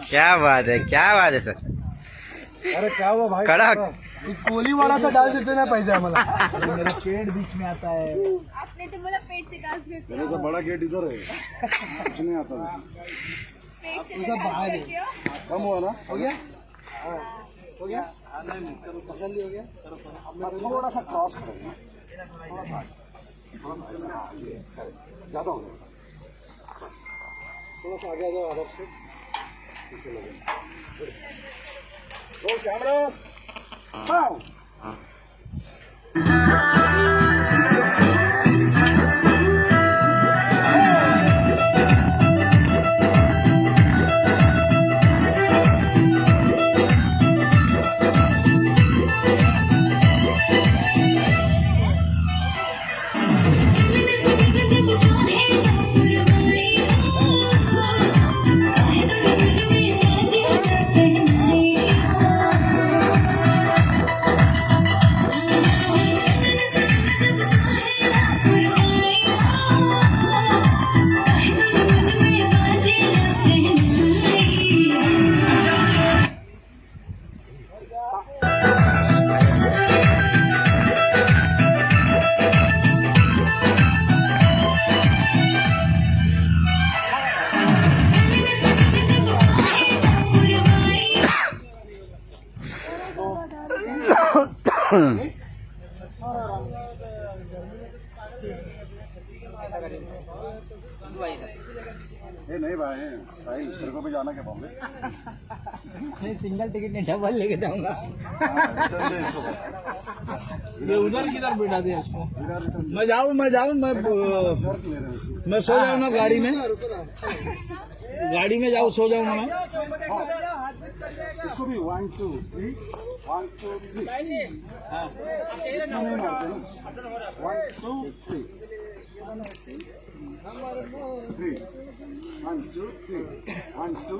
क्या बात है, क्या बात है सर। अरे क्या हुआ भाई, कड़क। कोहली वाला सा डाल देते ना पैसे हमारा। मेरा पेट बीच में आता है। आपने तो बोला पेट से डांस करते मेरे से बड़ा गेट इधर है, कुछ नहीं आता मुझे। पेट से सब बाहर है। करते हो? कम हुआ ना? हो गया? हाँ। हो गया? तसल्ली हो गया? थोड़ा सा क्रॉस करेंगे, थोड़ा सा ऐसा, हाँ, ये ज्यादा हो जाएगा। बस थोड़ा सा आगे आ जाओ, आदर्श से पीछे लगे। तो कैमरा साउंड। ये नहीं भाई, साहिल तेरे को भी जाना क्या बॉम्बे? सिंगल टिकट नहीं, डबल लेके जाऊंगा। ये उधर किधर बैठा दिया इसको? रिटर्न मैं जाऊँ ले रहे हैं। मैं सो जाऊँ ना गाड़ी में, गाड़ी में जाऊँ, सो जाऊँ मैं। इसको भी 1 2 3 1 2 3 नहीं मारते ना, 1 2 3 3 1 2 3 1 2